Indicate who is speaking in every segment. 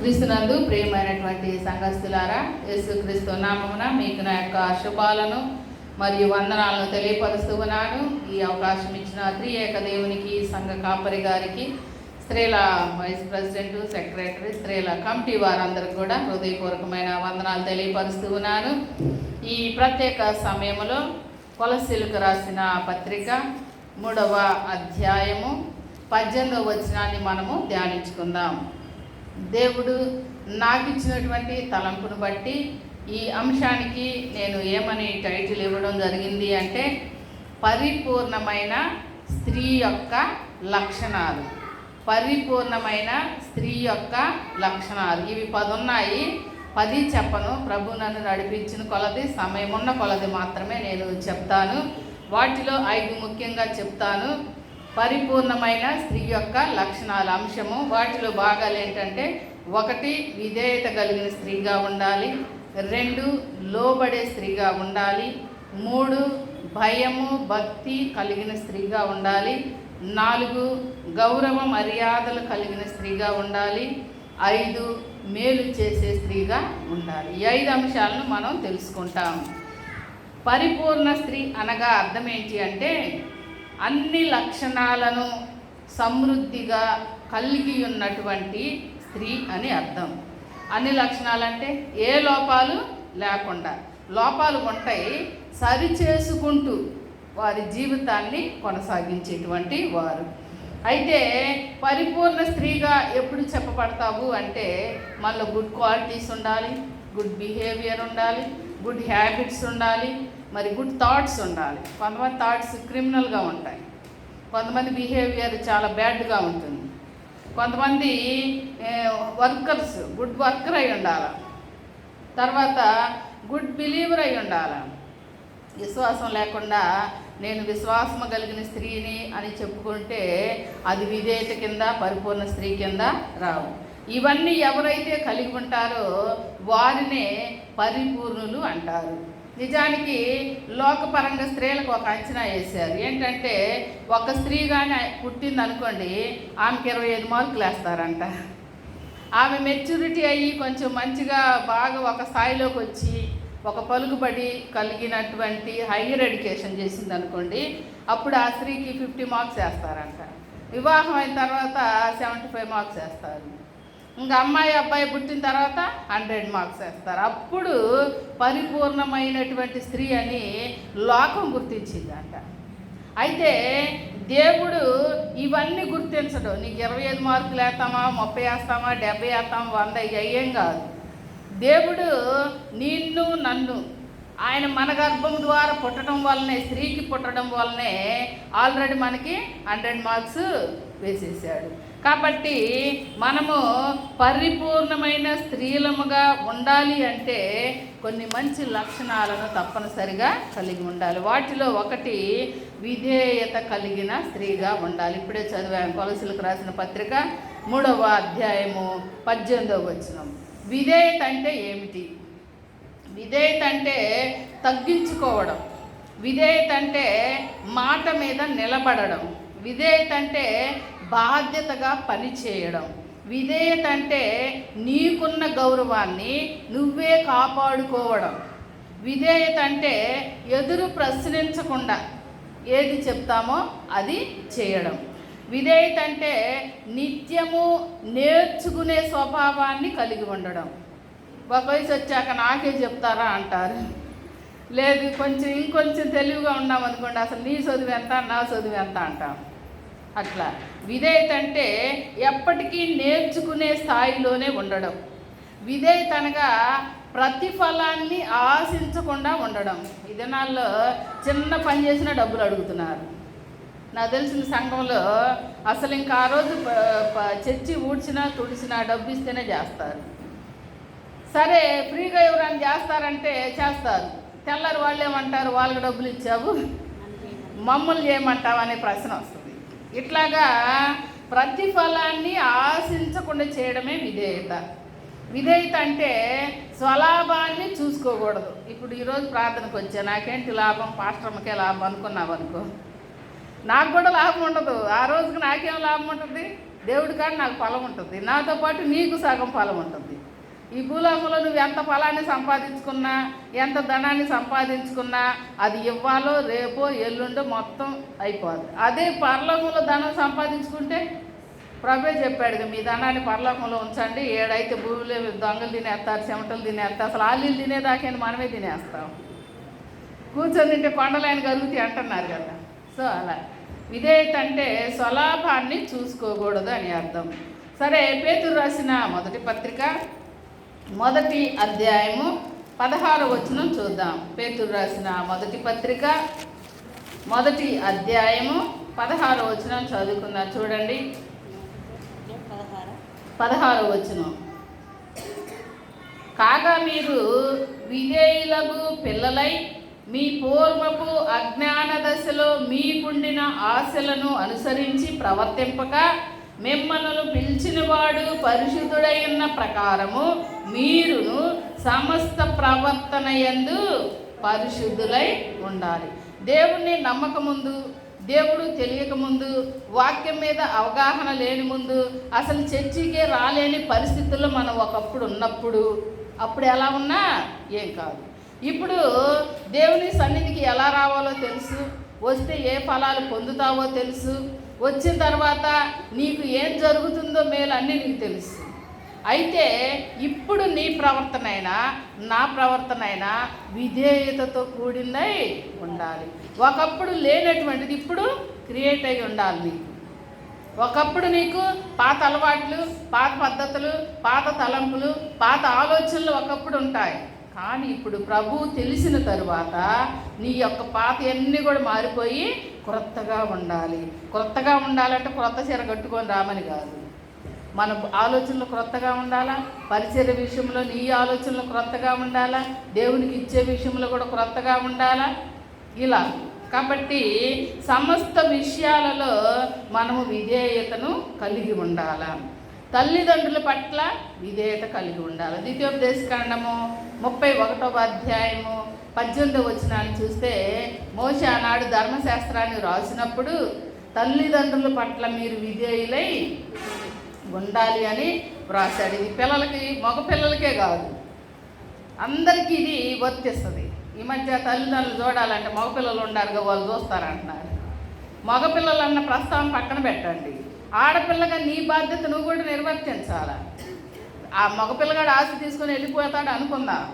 Speaker 1: క్రీస్తునందు ప్రియమైనటువంటి సంఘస్థులారా, యేసుక్రీస్తు నామమున మీకు నా యొక్క శుభాలను మరియు వందనాలను తెలియపరుస్తూ ఉన్నాను. ఈ అవకాశం ఇచ్చిన త్రియేక దేవునికి, సంఘ కాపరి గారికి, స్త్రీల వైస్ ప్రెసిడెంట్, సెక్రటరీ, స్త్రీల కమిటీ వారందరికీ కూడా హృదయపూర్వకమైన వందనాలు తెలియపరుస్తూ ఉన్నాను. ఈ ప్రత్యేక సమయంలో కొలస్సీలకు రాసిన పత్రిక 3వ అధ్యాయము 18వ వచనాన్ని మనము ధ్యానించుకుందాం. దేవుడు నాకు ఇచ్చినటువంటి తలంపును బట్టి ఈ అంశానికి నేను ఏమని టైటిల్ ఇవ్వడం జరిగింది అంటే, పరిపూర్ణమైన స్త్రీ యొక్క లక్షణాలు. పరిపూర్ణమైన స్త్రీ యొక్క లక్షణాలు. ఇవి 10 ఉన్నాయి. 10 చెప్పను. ప్రభు నన్ను నడిపించిన కొలది, సమయం ఉన్న కొలది మాత్రమే నేను చెప్తాను. వాటిలో 5 ముఖ్యంగా చెప్తాను. పరిపూర్ణమైన స్త్రీ యొక్క లక్షణాల అంశము. వాటిలో భాగాలు ఏంటంటే, 1 విధేయత కలిగిన స్త్రీగా ఉండాలి, 2 లోబడే స్త్రీగా ఉండాలి, 3 భయము భక్తి కలిగిన స్త్రీగా ఉండాలి, 4 గౌరవ మర్యాదలు కలిగిన స్త్రీగా ఉండాలి, 5 మేలు చేసే స్త్రీగా ఉండాలి. ఈ 5 అంశాలను మనం తెలుసుకుంటాం. పరిపూర్ణ స్త్రీ అనగా అర్థం ఏంటి అంటే, అన్ని లక్షణాలను సమృద్ధిగా కలిగి ఉన్నటువంటి స్త్రీ అని అర్థం. అన్ని లక్షణాలంటే ఏ లోపాలు లేకుండా, లోపాలు ఉంటాయి, సరి చేసుకుంటూ వారి జీవితాన్ని కొనసాగించేటువంటి వారు. అయితే పరిపూర్ణ స్త్రీగా ఎప్పుడు చెప్పబడతావు అంటే, మనలో గుడ్ క్వాలిటీస్ ఉండాలి, గుడ్ బిహేవియర్ ఉండాలి, గుడ్ హ్యాబిట్స్ ఉండాలి, మరి గుడ్ థాట్స్ ఉండాలి. కొంతమంది థాట్స్ క్రిమినల్గా ఉంటాయి, కొంతమంది బిహేవియర్ చాలా బ్యాడ్గా ఉంటుంది, కొంతమంది వర్కర్స్ గుడ్ వర్కర్ అయి ఉండాలి, తర్వాత గుడ్ బిలీవర్ అయి ఉండాలి. విశ్వాసం లేకుండా నేను విశ్వాసం కలిగిన స్త్రీని అని చెప్పుకుంటే అది విధేయత కింద, పరిపూర్ణ స్త్రీ కింద రావు. ఇవన్నీ ఎవరైతే కలిగి ఉంటారో వారినే పరిపూర్ణులు అంటారు. నిజానికి లోకపరంగా స్త్రీలకు ఒక అంచనా వేశారు. ఏంటంటే, ఒక స్త్రీ కానీ పుట్టింది అనుకోండి, ఆమెకి 25 మార్కులు వేస్తారంట. ఆమె మెచ్యూరిటీ అయ్యి కొంచెం మంచిగా బాగా ఒక స్థాయిలోకి వచ్చి ఒక పలుకుబడి కలిగినటువంటి హైయర్ ఎడ్యుకేషన్ చేసింది అనుకోండి, అప్పుడు ఆ స్త్రీకి 50 మార్క్స్ వేస్తారంట. వివాహం అయిన తర్వాత 75 మార్క్స్ వేస్తారు. ఇంకా అమ్మాయి అబ్బాయి పుట్టిన తర్వాత 100 మార్క్స్ వేస్తారు. అప్పుడు పరిపూర్ణమైనటువంటి స్త్రీ అని లోకం గుర్తించిందంట. అయితే దేవుడు ఇవన్నీ గుర్తించడు. నీకు 25 మార్కులు వేస్తామా, 30 వేస్తామా, 70 వేస్తామా, 100 అయ్యేం కాదు. దేవుడు నిన్ను నన్ను ఆయన మన గర్భం ద్వారా పుట్టడం వల్లనే, స్త్రీకి పుట్టడం వల్లనే ఆల్రెడీ మనకి 100 మార్క్స్ వేసేసాడు. కాబట్టి మనము పరిపూర్ణమైన స్త్రీలముగా ఉండాలి అంటే కొన్ని మంచి లక్షణాలను తప్పనిసరిగా కలిగి ఉండాలి. వాటిలో 1 విధేయత కలిగిన స్త్రీగా ఉండాలి. ఇప్పుడే చదివాము కొలస్సీలకు రాసిన పత్రిక 3వ అధ్యాయము 18వ వచనం. విధేయత అంటే ఏమిటి? విధేయత అంటే తగ్గించుకోవడం, విధేయత అంటే మాట మీద నిలబడడం, విధేయత అంటే బాధ్యతగా పనిచేయడం, విధేయత అంటే నీకున్న గౌరవాన్ని నువ్వే కాపాడుకోవడం, విధేయత అంటే ఎదురు ప్రశ్నించకుండా ఏది చెప్తామో అది చేయడం, విధేయత అంటే నిత్యము నేర్చుకునే స్వభావాన్ని కలిగి ఉండడం. ఒక వయసు వచ్చాక నాకే చెప్తారా అంటారు. లేదు, ఇంకొంచెం తెలివిగా ఉన్నాం అనుకోండి, అసలు నీ చదువు ఎంత, నా చదువు ఎంత అంటాం. అట్లా విధేయత అంటే ఎప్పటికీ నేర్చుకునే స్థాయిలోనే ఉండడం. విధేయత అనగా ప్రతిఫలాన్ని ఆశించకుండా ఉండడం. ఈ దినాల్లో చిన్న పని చేసినా డబ్బులు అడుగుతున్నారు. నాకు తెలిసిన సంఘంలో అసలు ఇంకా ఆ రోజు చర్చి ఊడ్చినా తుడిచినా డబ్బు ఇస్తేనే చేస్తారు. సరే, ఫ్రీగా ఎవరైనా చేస్తారంటే చేస్తారు. తెల్లారి వాళ్ళు ఏమంటారు, వాళ్ళకి డబ్బులు ఇచ్చావు మమ్మల్ని చేయమంటావు అనే ప్రశ్న వస్తుంది. ఇట్లాగా ప్రతిఫలాన్ని ఆశించకుండా చేయడమే విధేయత. విధేయత అంటే స్వలాభాన్ని చూసుకోకూడదు. ఇప్పుడు ఈరోజు ప్రార్థనకు వచ్చా, నాకేంటి లాభం, పాస్టర్మకే లాభం అనుకున్నావు అనుకో, నాకు కూడా లాభం ఉండదు. ఆ రోజుకి నాకేం లాభం ఉంటుంది? దేవుడి కాడ నాకు ఫలం ఉంటుంది, నాతో పాటు నీకు సగం ఫలం ఉంటుంది. ఈ భూలోకంలో నువ్వు ఎంత ఫలాన్ని సంపాదించుకున్నా, ఎంత ధనాన్ని సంపాదించుకున్నా అది ఇవ్వాలో రేపో ఎల్లుండో మొత్తం అయిపోదు. అదే పరలోకంలో ధనం సంపాదించుకుంటే ప్రభే చెప్పాడు, మీ ధనాన్ని పరలోకంలో ఉంచండి, ఏడైతే భూమిలో దొంగలు తినేస్తారు, చెమటలు తినేస్తారు, అసలు ఆలీలు తినేదాకా మనమే తినేస్తాం, కూర్చొని తింటే కొండలైన కలుగుతాయి అంటున్నారు కదా. సో అలా విధేయత అంటే స్వలాభాన్ని చూసుకోకూడదు అని అర్థం. సరే, పేతురు రాసిన మొదటి పత్రిక 1వ అధ్యాయము 16వ వచనం చూద్దాం. పేతురు రాసిన మొదటి పత్రిక 1వ అధ్యాయము 16వ వచనం చదువుకుందాం. చూడండి, 16వ వచనం. కాగా మీరు విధేయులకు పిల్లలై మీ పూర్వపు అజ్ఞాన దశలో మీకుండిన ఆశలను అనుసరించి ప్రవర్తింపక మిమ్మల్ని పిలిచినవాడు పరిశుద్ధుడై ఉన్న ప్రకారము మీరును సమస్త ప్రవర్తన యందు పరిశుద్ధులై ఉండాలి. దేవుణ్ణి నమ్మకముందు, దేవుడు తెలియకముందు, వాక్యం మీద అవగాహన లేని ముందు, అసలు చర్చికే రాలేని పరిస్థితుల్లో మనం ఒకప్పుడు ఉన్నప్పుడు, అప్పుడు ఎలా ఉన్నా ఏం కాదు. ఇప్పుడు దేవుని సన్నిధికి ఎలా రావాలో తెలుసు, వస్తే ఏ ఫలాలు పొందుతావో తెలుసు, వచ్చిన తర్వాత నీకు ఏం జరుగుతుందో మేలు అన్నీ నీకు తెలుసు. అయితే ఇప్పుడు నీ ప్రవర్తన అయినా నా ప్రవర్తన అయినా విధేయతతో కూడిందై ఉండాలి. ఒకప్పుడు లేనటువంటిది ఇప్పుడు క్రియేట్ అయి ఉండాలి నీకు. ఒకప్పుడు నీకు పాత అలవాట్లు, పాత పద్ధతులు, పాత తలంపులు, పాత ఆలోచనలు ఒకప్పుడు ఉంటాయి. కానీ ఇప్పుడు ప్రభువు తెలిసిన తరువాత నీ యొక్క పాత అన్నీ కూడా మారిపోయి క్రొత్తగా ఉండాలి. క్రొత్తగా ఉండాలంటే క్రొత్త చీర కట్టుకొని రామని కాదు, మన ఆలోచనలు క్రొత్తగా ఉండాలా, పరిచర్య విషయంలో నీ ఆలోచనలు క్రొత్తగా ఉండాలా, దేవునికి ఇచ్చే విషయంలో కూడా క్రొత్తగా ఉండాలా. ఇలా కాబట్టి సమస్త విషయాలలో మనము విధేయతను కలిగి ఉండాలా. తల్లిదండ్రుల పట్ల విధేయత కలిగి ఉండాలి. ద్వితీయోపదేశకాండము 31వ అధ్యాయము 18వ వచనాన్ని చూస్తే, మోషే ఆనాడు ధర్మశాస్త్రాన్ని రాసినప్పుడు తల్లిదండ్రుల పట్ల మీరు విధేయులై ఉండాలి అని వ్రాసాడు. ఇది పిల్లలకి, మగ పిల్లలకే కాదు, అందరికీ ఇది వర్తిస్తుంది. ఈ మధ్య తల్లిదండ్రులు చూడాలంటే మగపిల్లలు ఉండారుగా, వాళ్ళు చూస్తారంటున్నారు. మగపిల్లలు అన్న ప్రస్తావన పక్కన పెట్టండి. ఆడపిల్లగా నీ బాధ్యత నువ్వు కూడా నిర్వర్తించాలి. ఆ మగపిల్లగాడు ఆస్తి తీసుకొని వెళ్ళిపోతాడు అనుకుందాం,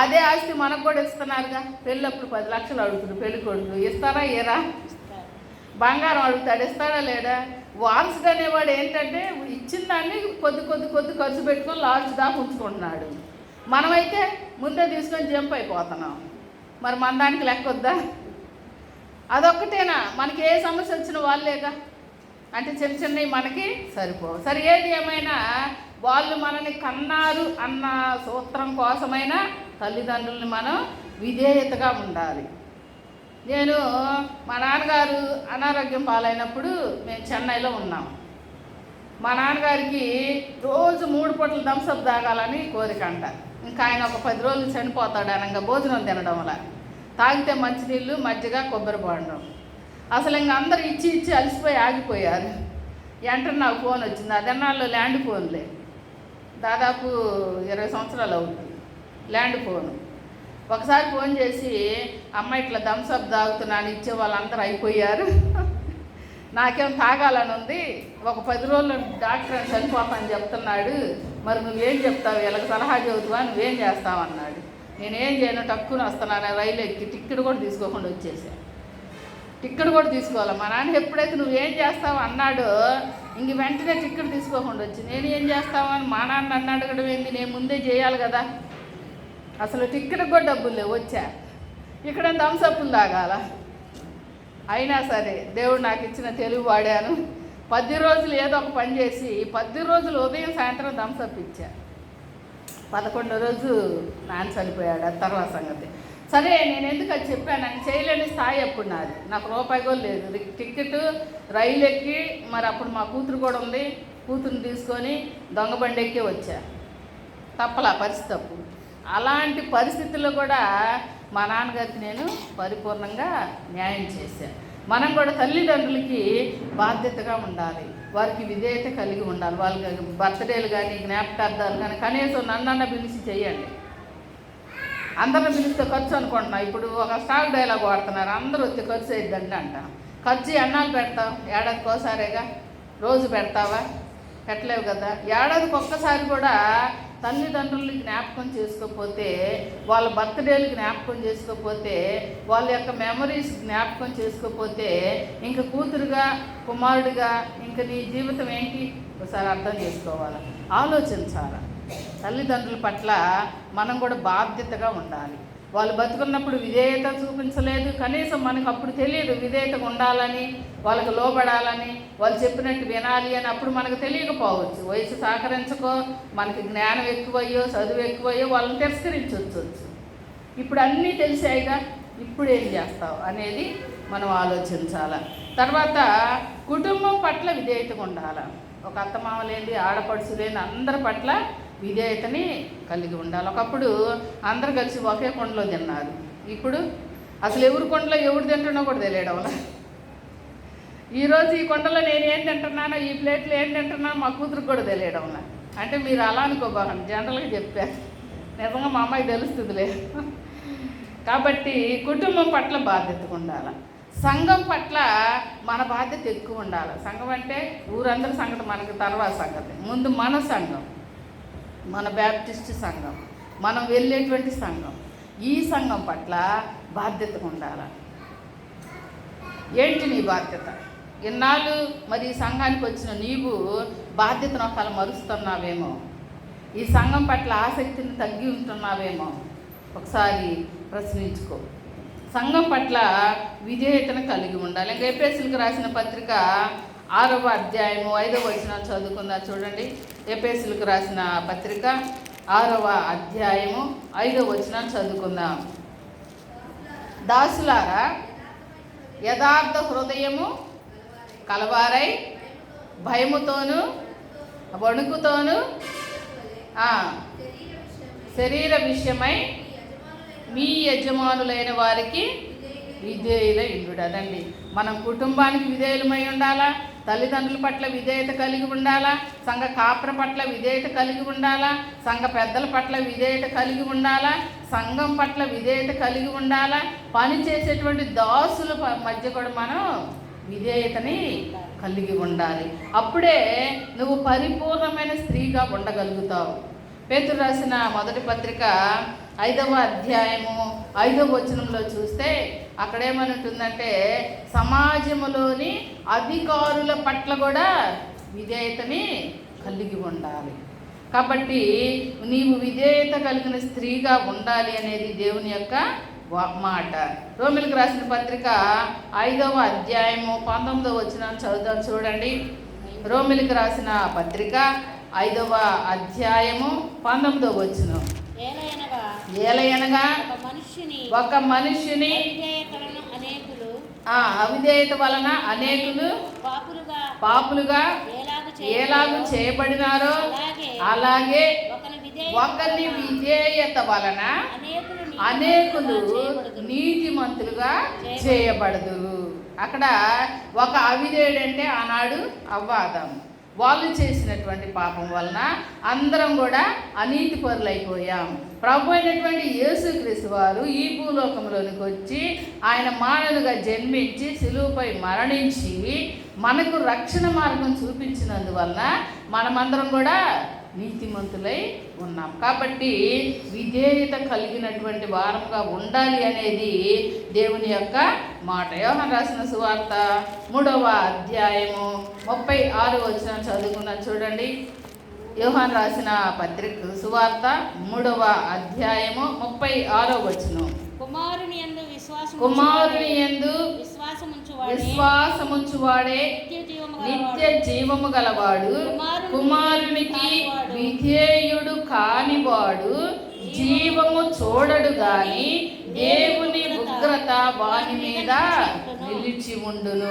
Speaker 1: అదే ఆస్తి మనకు కూడా ఇస్తున్నారుగా. పెళ్ళప్పుడు 10 లక్షలు అడుగుతుడు పెళ్లి కొడుకు, ఇస్తారా ఏరా? బంగారం అడుగుతాడు, ఇస్తాడా లేడా? వారసుడు అనేవాడు ఏంటంటే ఇచ్చిన దాన్ని కొద్ది ఖర్చు పెట్టుకొని లాస్ట్ దాకా ఉంచుకుంటున్నాడు. మనమైతే ముందే తీసుకొని జంప్ అయిపోతున్నాం. మరి మన దానికి లెక్క వద్దా? అదొక్కటేనా? మనకి ఏ సమస్య వచ్చిన వాళ్ళేగా, అంటే చిన్నవి మనకి సరిపోవు. సరే, ఏది ఏమైనా వాళ్ళు మనని కన్నారు అన్న సూత్రం కోసమైనా తల్లిదండ్రుల్ని మనం విధేయతగా ఉండాలి. నేను మా నాన్నగారు అనారోగ్యం పాలైనప్పుడు మేము చెన్నైలో ఉన్నాం. మా నాన్నగారికి రోజు 3 పూటలు థమ్సప్ తాగాలని కోరిక అంట. ఇంకా ఆయన ఒక 10 రోజులు చనిపోతాడు అనగా భోజనం తినడం వల్ల. తాగితే మంచినీళ్ళు, మజ్జిగ, కొబ్బరి బోండం. అసలు ఇంక అందరూ ఇచ్చి అలసిపోయి ఆగిపోయారు. వెంటనే నాకు ఫోన్ వచ్చింది. అదన్నాళ్ళు ల్యాండ్ ఫోన్లే, దాదాపు 20 సంవత్సరాలు అవుతుంది ల్యాండ్ ఫోను. ఒకసారి ఫోన్ చేసి, అమ్మ ఇట్లా థమ్సప్ తాగుతున్నాను, ఇచ్చే వాళ్ళందరూ అయిపోయారు, నాకేం తాగాలని ఉంది, ఒక 10 రోజులు డాక్టర్ అని చనిపోతాను చెప్తున్నాడు, మరి నువ్వేం చెప్తావు, వీళ్ళకి సలహా చెబుతావా, నువ్వేం చేస్తావు అన్నాడు. నేనేం చేయను, టక్కున వస్తున్నాను, రైలు ఎక్కి టిక్కెట్ కూడా తీసుకోకుండా వచ్చేసాను. టిక్కెట్ కూడా తీసుకోవాలి. మా నాన్న ఎప్పుడైతే నువ్వేం చేస్తావు అన్నాడో ఇంక వెంటనే టిక్కెట్ తీసుకోకుండా వచ్చి, నేను ఏం చేస్తావు అని మా నాన్న నన్ను అడగడం ఏంది, నేను ముందే చేయాలి కదా. అసలు టిక్కెట్కి కూడా డబ్బులు లేవు, వచ్చా ఇక్కడ థమ్సప్లు తాగాల. అయినా సరే దేవుడు నాకు ఇచ్చిన తెలివి వాడాను. 10 రోజులు ఏదో ఒక పని చేసి 10 రోజులు ఉదయం సాయంత్రం థమ్సప్ ఇచ్చా. 11వ రోజు నాన్న చనిపోయాడు. ఆ తర్వాత సంగతి సరే. నేను ఎందుకు అది చెప్పాను, అని చేయలేని స్థాయి అప్పుడు నాది. నాకు రూపాయి కూడా లేదు. టికెట్ రైలు ఎక్కి, మరి అప్పుడు మా కూతురు కూడా ఉంది, కూతురుని తీసుకొని దొంగ బండి ఎక్కి వచ్చా. తప్పలా పరిస్థితి తప్పు. అలాంటి పరిస్థితుల్లో కూడా మా నాన్నగారికి నేను పరిపూర్ణంగా న్యాయం చేశాను. మనం కూడా తల్లిదండ్రులకి బాధ్యతగా ఉండాలి, వారికి విధేయత కలిగి ఉండాలి. వాళ్ళకి బర్త్డేలు కానీ జ్ఞాపకార్థాలు కానీ కనీసం నన్నన్న పిలిచి చేయండి. అందరిని పిలిస్తే ఖర్చు అనుకుంటున్నా. ఇప్పుడు ఒక స్టాక్ డైలాగ్ వాడుతున్నారు, అందరూ వచ్చి ఖర్చు అయిద్దండి అంట. ఖర్చు ఎన్నాళ్ళు పెడతావు? ఏడాదికి ఒకసారిగా. రోజు పెడతావా? పెట్టలేవు కదా. ఏడాదికి ఒక్కసారి కూడా తల్లిదండ్రుల్ని జ్ఞాపకం చేసుకోకపోతే, వాళ్ళ బర్త్డేలు జ్ఞాపకం చేసుకోకపోతే, వాళ్ళ యొక్క మెమరీస్ జ్ఞాపకం చేసుకోకపోతే ఇంక కూతురుగా కుమారుడిగా ఇంక నీ జీవితం ఏంటి? ఒకసారి అర్థం చేసుకోవాలి, ఆలోచించాలి. తల్లిదండ్రుల పట్ల మనం కూడా బాధ్యతగా ఉండాలి. వాళ్ళు బతుకున్నప్పుడు విధేయత చూపించలేదు, కనీసం మనకు అప్పుడు తెలియదు విధేయతగా ఉండాలని, వాళ్ళకి లోబడాలని, వాళ్ళు చెప్పినట్టు వినాలి అని అప్పుడు మనకు తెలియకపోవచ్చు. వయసు సహకరించకో, మనకి జ్ఞానం ఎక్కువయ్యో చదువు ఎక్కువయ్యో వాళ్ళని తిరస్కరించవచ్చు. ఇప్పుడు అన్నీ తెలిసాయిగా, ఇప్పుడు ఏం చేస్తావు అనేది మనం ఆలోచించాలి. తర్వాత కుటుంబం పట్ల విధేయతగా ఉండాలి. ఒక అత్తమామలేంటి ఆడపడుచులేని అందరి పట్ల విధేయతని కలిగి ఉండాలి. ఒకప్పుడు అందరు కలిసి ఒకే కొండలో తిన్నారు, ఇప్పుడు అసలు ఎవరి కొండలో ఎవరు తింటున్నా కూడా తెలియడం వల్ల ఈరోజు ఈ కొండలో నేను ఏం తింటున్నానో, ఈ ప్లేట్లో ఏం తింటున్నానో మా కూతురికి కూడా తెలియడం వల్ల. అంటే మీరు అలా అనుకోబాకండి, జనరల్గా చెప్పారు, నిజంగా మా అమ్మాయికి తెలుస్తుందిలే. కాబట్టి కుటుంబం పట్ల బాధ్యతగా ఉండాలి. సంఘం పట్ల మన బాధ్యత ఎక్కువ ఉండాలి. సంఘం అంటే ఊరందరి సంగతి మనకు తర్వాత సంగతి, ముందు మన సంఘం, మన బ్యాప్టిస్ట్ సంఘం, మనం వెళ్ళేటువంటి సంఘం, ఈ సంఘం పట్ల బాధ్యతగా ఉండాలి. ఏంటి నీ బాధ్యత? ఇన్నాళ్ళు మరి ఈ సంఘానికి వచ్చిన నీవు బాధ్యతను ఒకవేళ మరుస్తున్నావేమో, ఈ సంఘం పట్ల ఆసక్తిని తగ్గి ఉంటున్నావేమో, ఒకసారి ప్రశ్నించుకో. సంఘం పట్ల విధేయతను కలిగి ఉండాలి. ఇంకా ఎఫెసీయులకు రాసిన పత్రిక 6వ అధ్యాయము 5వ వచనం చదువుకుందా చూడండి. ఎఫెసీయులకు రాసిన పత్రిక 6వ అధ్యాయము 5వ వచనం చదువుకుందాం. దాసులారా, యథార్థ హృదయము కలవారై భయముతోనూ వణుకుతోనూ శరీర విషయమై మీ యజమానులైన వారికి విధేయులై ఉండు. అదండి, మనం కుటుంబానికి విధేయులమై ఉండాలా, తల్లిదండ్రుల పట్ల విధేయత కలిగి ఉండాలా, సంఘ కాపర పట్ల విధేయత కలిగి ఉండాలా, సంఘ పెద్దల పట్ల విధేయత కలిగి ఉండాలా, సంఘం పట్ల విధేయత కలిగి ఉండాలా, పని చేసేటువంటి దాసుల మధ్య కూడా మనం విధేయతని కలిగి ఉండాలి. అప్పుడే నువ్వు పరిపూర్ణమైన స్త్రీగా ఉండగలుగుతావు. పేతురు రాసిన మొదటి పత్రిక 5వ అధ్యాయము 5వ వచనంలో చూస్తే అక్కడేమని ఉంటుందంటే, సమాజంలోని అధికారుల పట్ల కూడా విధేయతని కలిగి ఉండాలి. కాబట్టి నీవు విధేయత కలిగిన స్త్రీగా ఉండాలి అనేది దేవుని యొక్క మాట. రోమిలకు రాసిన పత్రిక 5వ అధ్యాయము 19వ వచనం చదువుదాం చూడండి. రోమిలకు రాసిన పత్రిక 5వ అధ్యాయము 19వ వచనం. ఏలయనగా ఒక మనిషిని అవిధేయత వలన అనేకులు పాపులుగా ఎలాగూ చేయబడినారో, అలాగే ఒకరి విధేయత వలన అనేకులు నీతిమంతులుగా చేయబడదురు. అక్కడ ఒక అవిధేయుడంటే ఆనాడు అవ్వాదం, వాళ్ళు చేసినటువంటి పాపం వలన అందరం కూడా అనీతి పరులైపోయాం. ప్రభు అయినటువంటి యేసుక్రీస్తు వారు ఈ భూలోకంలోనికి వచ్చి ఆయన మానవునిగా జన్మించి శిలువపై మరణించి మనకు రక్షణ మార్గం చూపించినందువలన మనమందరం కూడా నీతిమంతులై ఉన్నాం. కాబట్టి విధేయత కలిగినటువంటి వారంగా ఉండాలి అనేది దేవుని యొక్క మాట. యోహాను రాసిన సువార్త 3వ అధ్యాయము 36వ వచనం చదువుకున్నాం చూడండి. యోహాను రాసిన పత్రిక సువార్త 3వ అధ్యాయము 36వ వచనం. కుమారుని యందు విశ్వాసముంచువాడే నిత్య జీవము గలవాడు, కుమారునికి విధేయుడు కానివాడు జీవము చూడడు గాని దేవుని ఉగ్రత వాని మీద నిలిచి ఉండును.